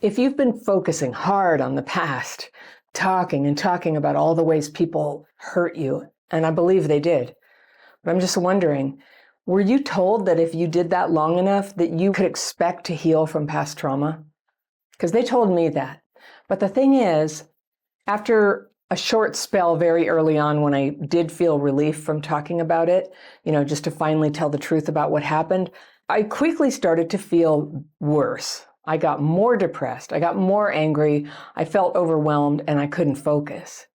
If you've been focusing hard on the past, talking and talking about all the ways people hurt you, and I believe they did, but I'm just wondering, were you told that if you did that long enough that you could expect to heal from past trauma? Because they told me that. But the thing is, after a short spell very early on when I did feel relief from talking about it, just to finally tell the truth about what happened, I quickly started to feel worse. I got more depressed. I got more angry. I felt overwhelmed and I couldn't focus.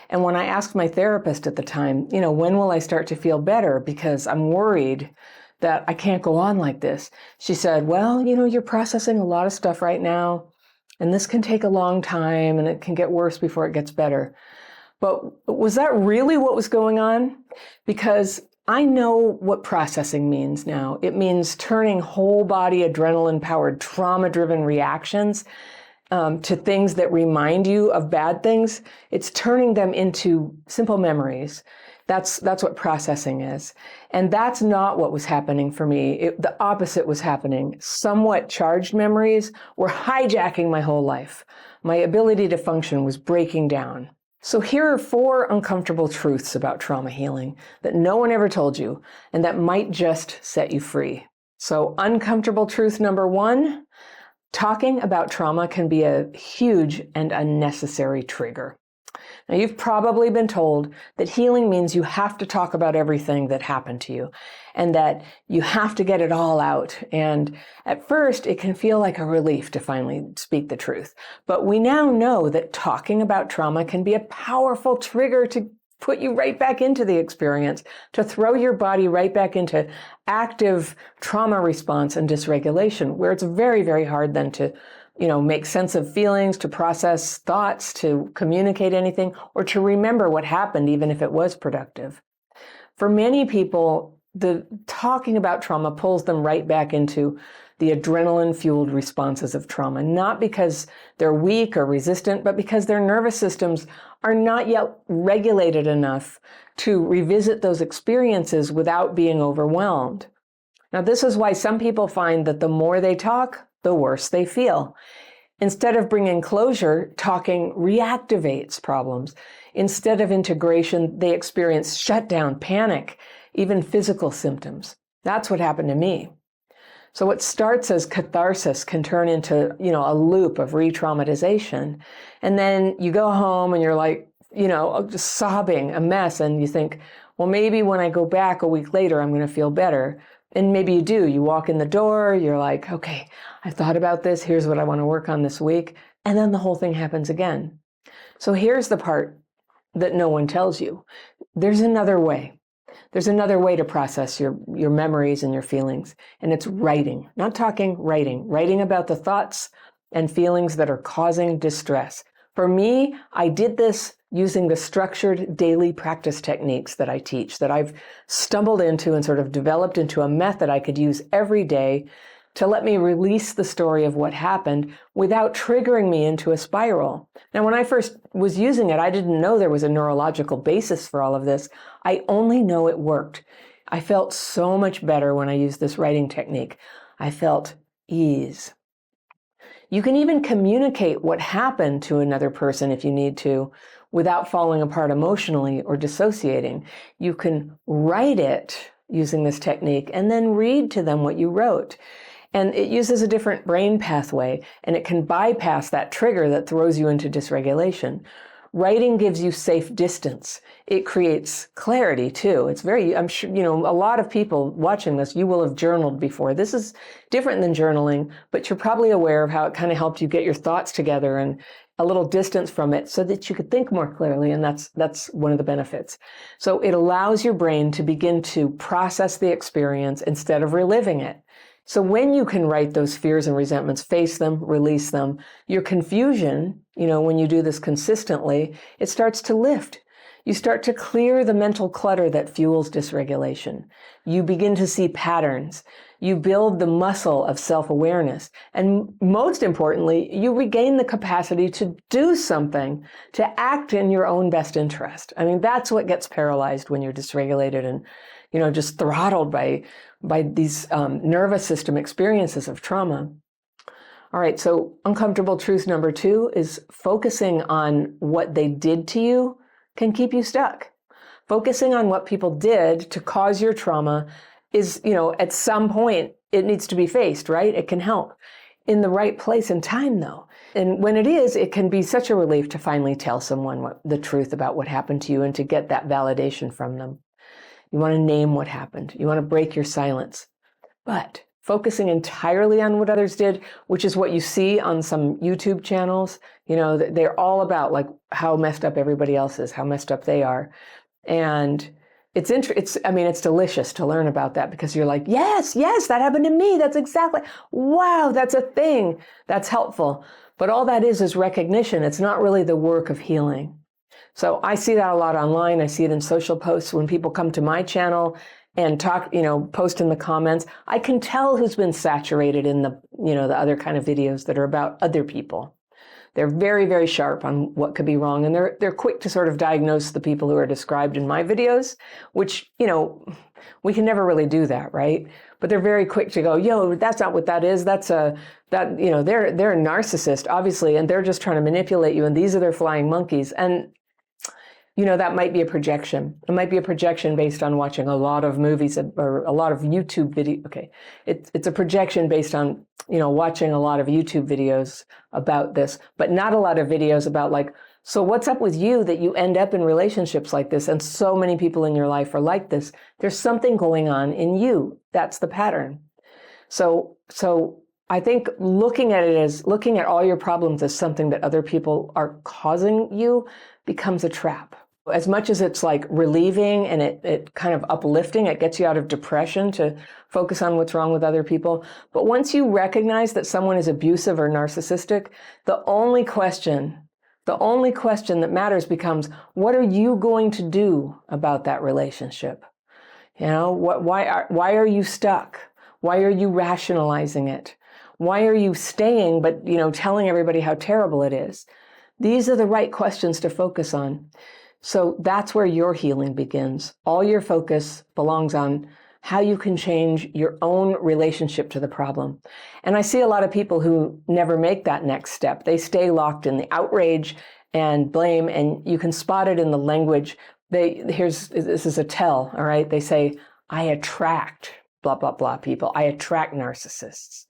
And when I asked my therapist at the time, when will I start to feel better? Because I'm worried that I can't go on like this. She said, well, you're processing a lot of stuff right now, and this can take a long time and it can get worse before it gets better. But was that really what was going on? Because I know what processing means now. It means turning whole body adrenaline-powered trauma-driven reactions to things that remind you of bad things. It's turning them into simple memories. That's what processing is. And that's not what was happening for me. The opposite was happening. Somewhat charged memories were hijacking my whole life. My ability to function was breaking down. So here are 4 uncomfortable truths about trauma healing that no one ever told you and that might just set you free. So uncomfortable truth number 1, talking about trauma can be a huge and unnecessary trigger. Now, you've probably been told that healing means you have to talk about everything that happened to you and that you have to get it all out. And at first, it can feel like a relief to finally speak the truth. But we now know that talking about trauma can be a powerful trigger to put you right back into the experience, to throw your body right back into active trauma response and dysregulation, where it's very, very hard then to make sense of feelings, to process thoughts, to communicate anything, or to remember what happened, even if it was productive. For many people, the talking about trauma pulls them right back into the adrenaline-fueled responses of trauma, not because they're weak or resistant, but because their nervous systems are not yet regulated enough to revisit those experiences without being overwhelmed. Now, this is why some people find that the more they talk, the worse they feel. Instead of bringing closure, talking reactivates problems. Instead of integration, they experience shutdown, panic, even physical symptoms. That's what happened to me. So what starts as catharsis can turn into, a loop of re-traumatization. And then you go home and you're like, just sobbing, a mess. And you think, well, maybe when I go back a week later, I'm going to feel better. And maybe you do. You walk in the door, you're like, okay, I thought about this. Here's what I want to work on this week. And then the whole thing happens again. So here's the part that no one tells you. There's another way. There's another way to process your memories and your feelings. And it's writing, not talking, writing. Writing about the thoughts and feelings that are causing distress. For me, I did this using the structured daily practice techniques that I teach, that I've stumbled into and sort of developed into a method I could use every day to let me release the story of what happened without triggering me into a spiral. Now, when I first was using it, I didn't know there was a neurological basis for all of this. I only know it worked. I felt so much better when I used this writing technique. I felt ease. You can even communicate what happened to another person if you need to, without falling apart emotionally or dissociating. You can write it using this technique and then read to them what you wrote. And it uses a different brain pathway, and it can bypass that trigger that throws you into dysregulation. Writing gives you safe distance. It creates clarity too. It's I'm sure, a lot of people watching this, you will have journaled before. This is different than journaling, but you're probably aware of how it kind of helped you get your thoughts together and a little distance from it so that you could think more clearly. And that's one of the benefits. So it allows your brain to begin to process the experience instead of reliving it. So when you can write those fears and resentments, face them, release them, your confusion, when you do this consistently, it starts to lift. You start to clear the mental clutter that fuels dysregulation. You begin to see patterns. You build the muscle of self-awareness. And most importantly, you regain the capacity to do something, to act in your own best interest. I mean, that's what gets paralyzed when you're dysregulated and, just throttled by these nervous system experiences of trauma. All right, so uncomfortable truth number 2 is focusing on what they did to you can keep you stuck. Focusing on what people did to cause your trauma is, at some point it needs to be faced, right? It can help in the right place and time though. And when it is, it can be such a relief to finally tell someone the truth about what happened to you and to get that validation from them. You want to name what happened. You want to break your silence. But focusing entirely on what others did, which is what you see on some YouTube channels, they're all about like how messed up everybody else is, how messed up they are. And it's delicious to learn about that because you're like, yes, that happened to me. That's exactly, wow, that's a thing. That's helpful. But all that is recognition. It's not really the work of healing. So I see that a lot online. I see it in social posts when people come to my channel and talk, post in the comments. I can tell who's been saturated in the other kind of videos that are about other people. They're very, very sharp on what could be wrong. And they're quick to sort of diagnose the people who are described in my videos, which, we can never really do that, right? But they're very quick to go, yo, that's not what that is. They're a narcissist, obviously, and they're just trying to manipulate you. And these are their flying monkeys. And that might be a projection. It might be a projection based on watching a lot of movies or a lot of YouTube videos. Okay. It's a projection based on, watching a lot of YouTube videos about this, but not a lot of videos about like, so what's up with you that you end up in relationships like this? And so many people in your life are like this. There's something going on in you. That's the pattern. So I think looking at all your problems as something that other people are causing you becomes a trap. As much as it's like relieving and it kind of uplifting, it gets you out of depression to focus on what's wrong with other people. But once you recognize that someone is abusive or narcissistic, the only question that matters becomes, what are you going to do about that relationship? Why are you stuck? Why are you rationalizing it? Why are you staying, but, telling everybody how terrible it is? These are the right questions to focus on. So that's where your healing begins. All your focus belongs on how you can change your own relationship to the problem. And I see a lot of people who never make that next step. They stay locked in the outrage and blame, and you can spot it in the language. This is a tell, all right? They say, I attract blah, blah, blah people. I attract narcissists.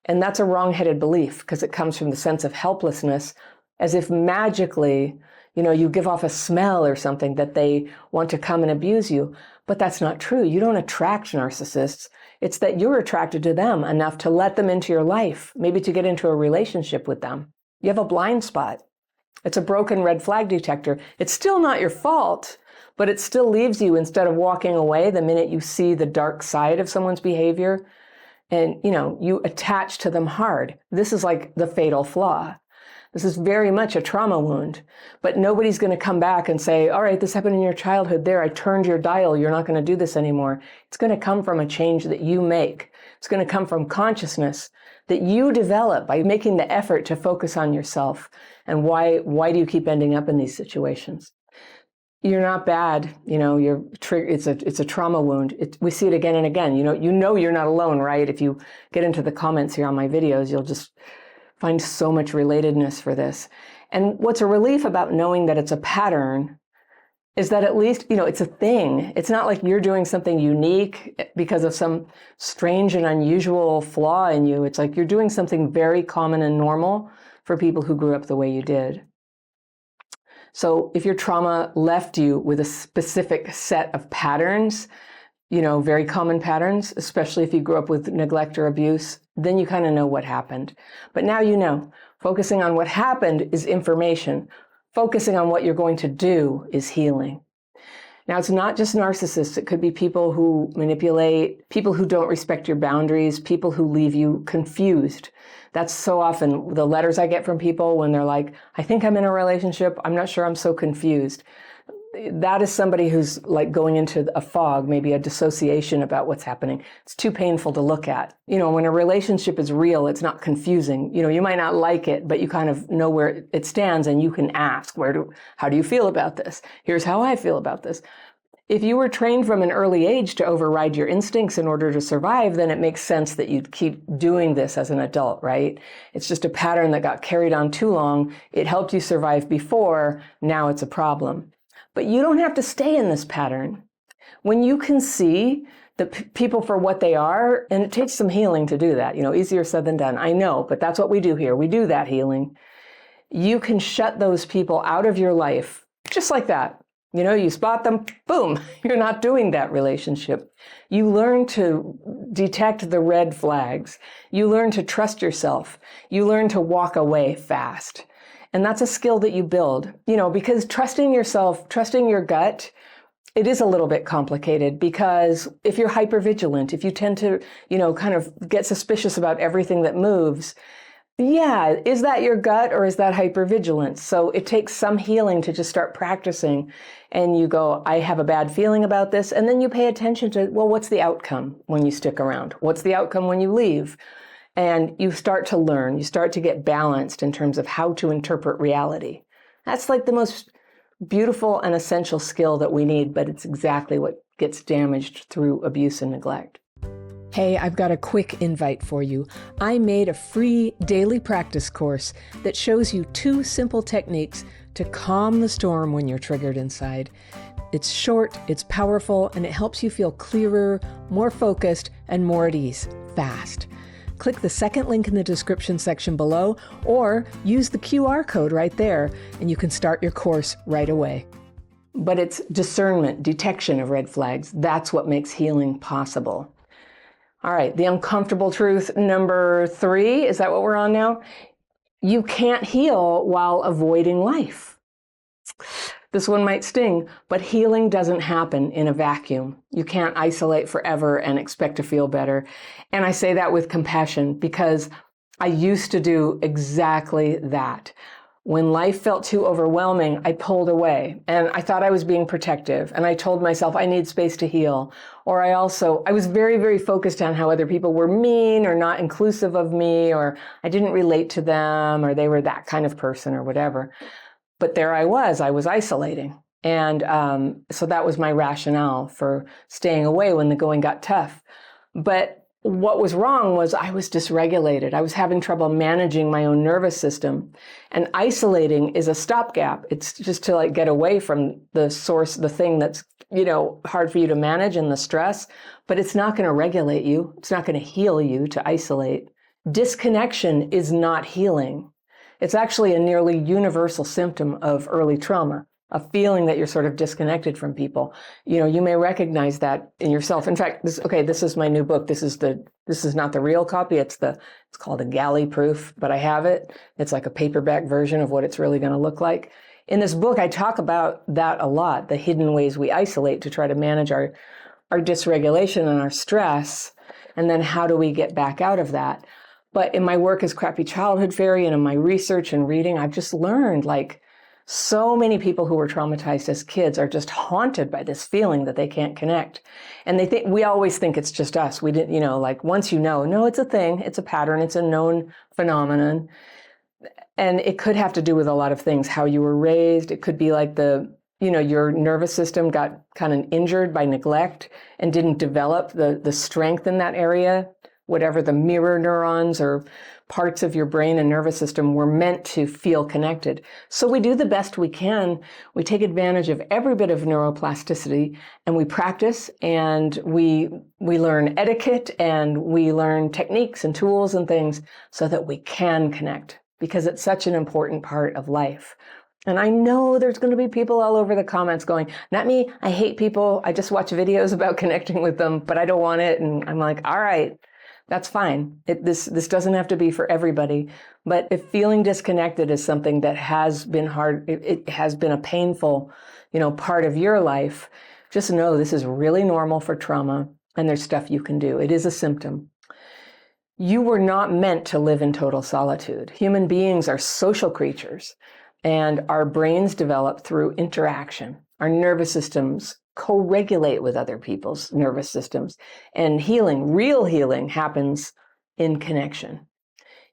And that's a wrong-headed belief because it comes from the sense of helplessness, as if magically, you give off a smell or something that they want to come and abuse you. But that's not true. You don't attract narcissists. It's that you're attracted to them enough to let them into your life, maybe to get into a relationship with them. You have a blind spot. It's a broken red flag detector. It's still not your fault, but it still leaves you, instead of walking away the minute you see the dark side of someone's behavior, and, you attach to them hard. This is like the fatal flaw. This is very much a trauma wound, but nobody's going to come back and say, all right, this happened in your childhood. There, I turned your dial. You're not going to do this anymore. It's going to come from a change that you make. It's going to come from consciousness that you develop by making the effort to focus on yourself. And why do you keep ending up in these situations? You're not bad. It's a trauma wound. We see it again and again. You're not alone, right? If you get into the comments here on my videos, you'll just find so much relatedness for this. And what's a relief about knowing that it's a pattern is that at least, it's a thing. It's not like you're doing something unique because of some strange and unusual flaw in you. It's like you're doing something very common and normal for people who grew up the way you did. So if your trauma left you with a specific set of patterns, very common patterns, especially if you grew up with neglect or abuse, then you kind of know what happened. But now you know. Focusing on what happened is information. Focusing on what you're going to do is healing. Now, it's not just narcissists. It could be people who manipulate, people who don't respect your boundaries, people who leave you confused. That's so often the letters I get from people when they're like, I think I'm in a relationship. I'm not sure, I'm so confused. That is somebody who's like going into a fog, maybe a dissociation about what's happening. It's too painful to look at. When a relationship is real, it's not confusing. You might not like it, but you kind of know where it stands and you can ask, how do you feel about this? Here's how I feel about this. If you were trained from an early age to override your instincts in order to survive, then it makes sense that you'd keep doing this as an adult, right? It's just a pattern that got carried on too long. It helped you survive before, now it's a problem. But you don't have to stay in this pattern. When you can see the people for what they are, and it takes some healing to do that, easier said than done, I know, but that's what we do here. We do that healing. You can shut those people out of your life just like that. You spot them, boom, you're not doing that relationship. You learn to detect the red flags. You learn to trust yourself. You learn to walk away fast. And that's a skill that you build, because trusting yourself, trusting your gut, it is a little bit complicated, because if you're hypervigilant, if you tend to, kind of get suspicious about everything that moves, yeah, is that your gut or is that hypervigilance? So it takes some healing to just start practicing, and you go, I have a bad feeling about this. And then you pay attention to, well, what's the outcome when you stick around? What's the outcome when you leave? And you start to learn, you start to get balanced in terms of how to interpret reality. That's like the most beautiful and essential skill that we need, but it's exactly what gets damaged through abuse and neglect. Hey, I've got a quick invite for you. I made a free daily practice course that shows you 2 simple techniques to calm the storm when you're triggered inside. It's short, it's powerful, and it helps you feel clearer, more focused, and more at ease, fast. Click the second link in the description section below, or use the QR code right there, and you can start your course right away. But it's discernment, detection of red flags. That's what makes healing possible. All right, the uncomfortable truth number 3, is that what we're on now? You can't heal while avoiding life. This one might sting, but healing doesn't happen in a vacuum. You can't isolate forever and expect to feel better. And I say that with compassion, because I used to do exactly that. When life felt too overwhelming, I pulled away, and I thought I was being protective, and I told myself I need space to heal. Or I was very, very focused on how other people were mean or not inclusive of me, or I didn't relate to them, or they were that kind of person or whatever. But there I was isolating. And so that was my rationale for staying away when the going got tough. But what was wrong was I was dysregulated. I was having trouble managing my own nervous system. And isolating is a stopgap. It's just to get away from the source, the thing that's, hard for you to manage, and the stress, but it's not going to regulate you. It's not going to heal you to isolate. Disconnection is not healing. It's actually a nearly universal symptom of early trauma, a feeling that you're sort of disconnected from people. You may recognize that in yourself. In fact, this is my new book. This is not the real copy. It's called a galley proof, but I have it. It's like a paperback version of what it's really going to look like. In this book, I talk about that a lot, the hidden ways we isolate to try to manage our dysregulation and our stress, and then how do we get back out of that? But in my work as Crappy Childhood Fairy and in my research and reading, I've just learned so many people who were traumatized as kids are just haunted by this feeling that they can't connect. And we always think it's just us. We didn't, once no, it's a thing, it's a pattern, it's a known phenomenon. And it could have to do with a lot of things, how you were raised. It could be your nervous system got kind of injured by neglect and didn't develop the strength in that area, whatever the mirror neurons or parts of your brain and nervous system were meant to feel connected. So we do the best we can. We take advantage of every bit of neuroplasticity, and we practice, and we learn etiquette, and we learn techniques and tools and things so that we can connect, because it's such an important part of life. And I know there's going to be people all over the comments going, not me, I hate people. I just watch videos about connecting with them, but I don't want it. And I'm like, all right. That's fine. This doesn't have to be for everybody. But if feeling disconnected is something that has been hard, it has been a painful, part of your life, just know this is really normal for trauma, and there's stuff you can do. It is a symptom. You were not meant to live in total solitude. Human beings are social creatures, and our brains develop through interaction. Our nervous systems co-regulate with other people's nervous systems. And real healing happens in connection.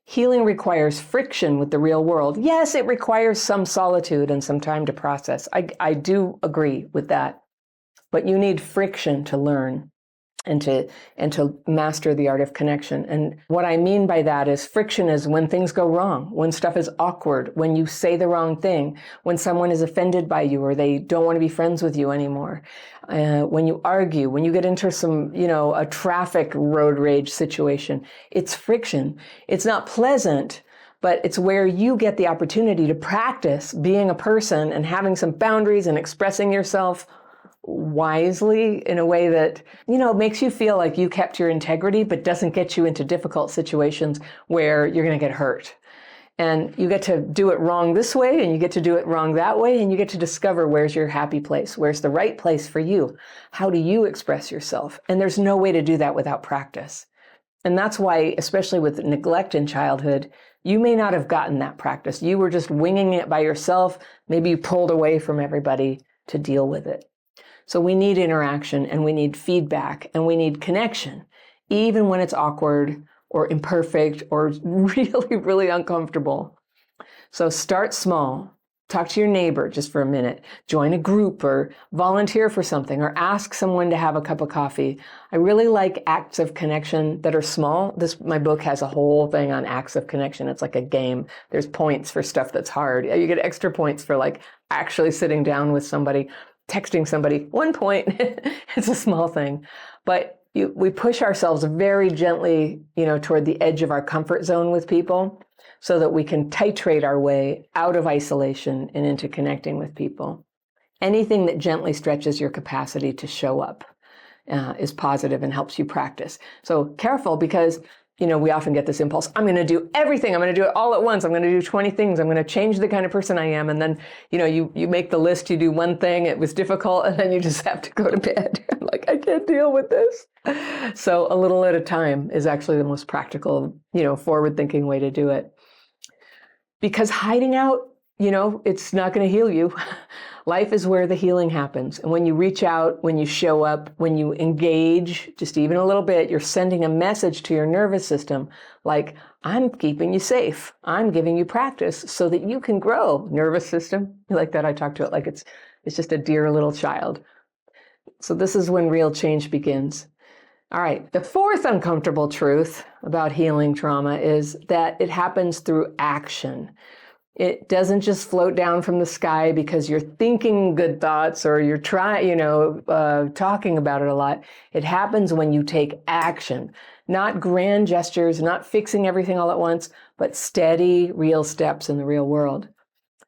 Healing requires friction with the real world. Yes, it requires some solitude and some time to process. I do agree with that. but you need friction to learn and to master the art of connection. And what I mean by that is friction is when things go wrong, when stuff is awkward, when you say the wrong thing, when someone is offended by you or they don't want to be friends with you anymore, when you argue, when you get into some, a traffic road rage situation. It's friction. It's not pleasant, but it's where you get the opportunity to practice being a person and having some boundaries and expressing yourself wisely in a way that, makes you feel like you kept your integrity, but doesn't get you into difficult situations where you're going to get hurt. And you get to do it wrong this way, and you get to do it wrong that way, and you get to discover where's your happy place, where's the right place for you. How do you express yourself? And there's no way to do that without practice. And that's why, especially with neglect in childhood, you may not have gotten that practice. You were just winging it by yourself. Maybe you pulled away from everybody to deal with it. So we need interaction, and we need feedback, and we need connection, even when it's awkward or imperfect or really, really uncomfortable. So start small. Talk to your neighbor just for a minute. Join a group or volunteer for something or ask someone to have a cup of coffee. I really like acts of connection that are small. My book has a whole thing on acts of connection. It's like a game. There's points for stuff that's hard. You get extra points for like actually sitting down with somebody, texting somebody. 1 point. It's a small thing. But we push ourselves very gently, toward the edge of our comfort zone with people so that we can titrate our way out of isolation and into connecting with people. Anything that gently stretches your capacity to show up is positive and helps you practice. So careful, because we often get this impulse. I'm going to do everything. I'm going to do it all at once. I'm going to do 20 things. I'm going to change the kind of person I am. And then, you make the list, you do one thing, it was difficult, and then you just have to go to bed. I'm like, I can't deal with this. So a little at a time is actually the most practical, forward-thinking way to do it. Because hiding out, it's not going to heal you. Life is where the healing happens. And when you reach out, when you show up, when you engage, just even a little bit, you're sending a message to your nervous system, like, I'm keeping you safe. I'm giving you practice so that you can grow. Nervous system, you like that? I talk to it like it's just a dear little child. So this is when real change begins. All right, the fourth uncomfortable truth about healing trauma is that it happens through action. It doesn't just float down from the sky because you're thinking good thoughts or you're talking about it a lot. It happens when you take action, not grand gestures, not fixing everything all at once, but steady, real steps in the real world.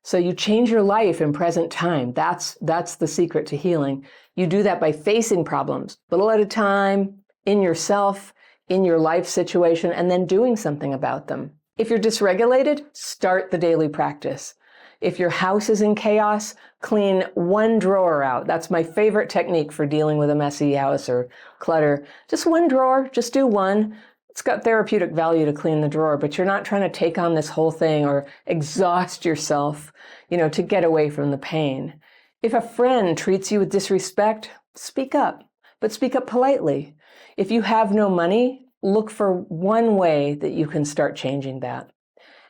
So you change your life in present time. That's the secret to healing. You do that by facing problems, little at a time, in yourself, in your life situation, and then doing something about them. If you're dysregulated, start the daily practice. If your house is in chaos, clean one drawer out. That's my favorite technique for dealing with a messy house or clutter. Just one drawer, just do one. It's got therapeutic value to clean the drawer, but you're not trying to take on this whole thing or exhaust yourself, to get away from the pain. If a friend treats you with disrespect, speak up, but speak up politely. If you have no money, look for one way that you can start changing that.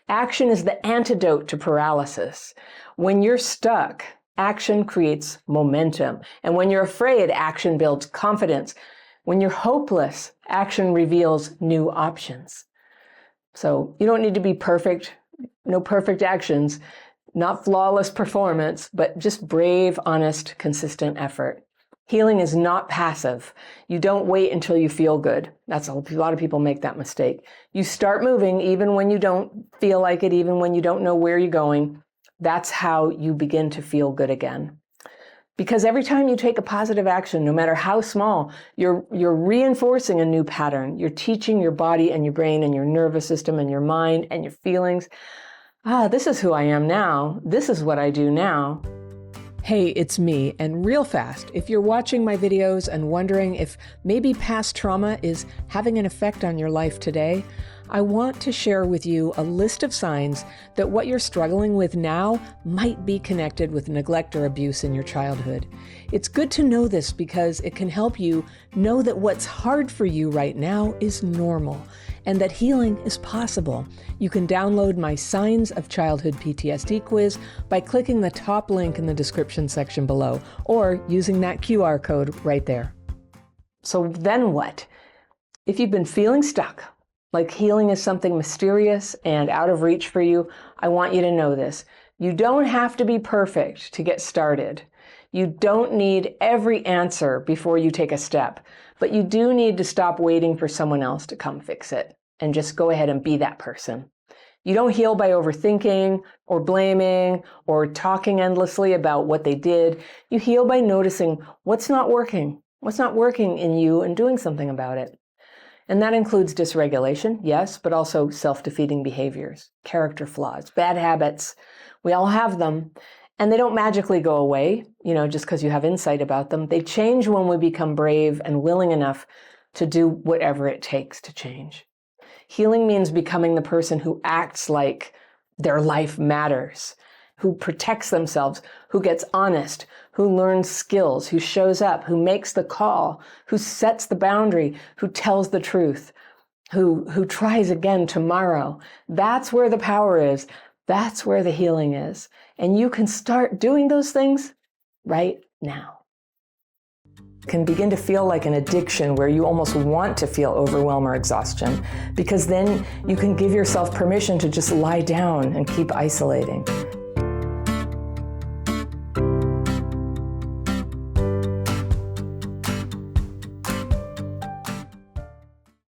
Action is the antidote to paralysis. When you're stuck, action creates momentum. And when you're afraid, action builds confidence. When you're hopeless, action reveals new options. So you don't need to be perfect, no perfect actions, not flawless performance, but just brave, honest, consistent effort. Healing is not passive. You don't wait until you feel good. A lot of people make that mistake. You start moving even when you don't feel like it, even when you don't know where you're going. That's how you begin to feel good again. Because every time you take a positive action, no matter how small, you're reinforcing a new pattern. You're teaching your body and your brain and your nervous system and your mind and your feelings, this is who I am now. This is what I do now. Hey, it's me, and real fast, if you're watching my videos and wondering if maybe past trauma is having an effect on your life today, I want to share with you a list of signs that what you're struggling with now might be connected with neglect or abuse in your childhood. It's good to know this because it can help you know that what's hard for you right now is normal, and that healing is possible. You can download my Signs of Childhood PTSD quiz by clicking the top link in the description section below, or using that QR code right there. So then what? If you've been feeling stuck, like healing is something mysterious and out of reach for you, I want you to know this. You don't have to be perfect to get started. You don't need every answer before you take a step, but you do need to stop waiting for someone else to come fix it and just go ahead and be that person. You don't heal by overthinking or blaming or talking endlessly about what they did. You heal by noticing what's not working in you and doing something about it. And that includes dysregulation, yes, but also self-defeating behaviors, character flaws, bad habits. We all have them. And they don't magically go away, just because you have insight about them. They change when we become brave and willing enough to do whatever it takes to change. Healing means becoming the person who acts like their life matters, who protects themselves, who gets honest, who learns skills, who shows up, who makes the call, who sets the boundary, who tells the truth, who tries again tomorrow. That's where the power is. That's where the healing is. And you can start doing those things right now. It can begin to feel like an addiction where you almost want to feel overwhelm or exhaustion, because then you can give yourself permission to just lie down and keep isolating.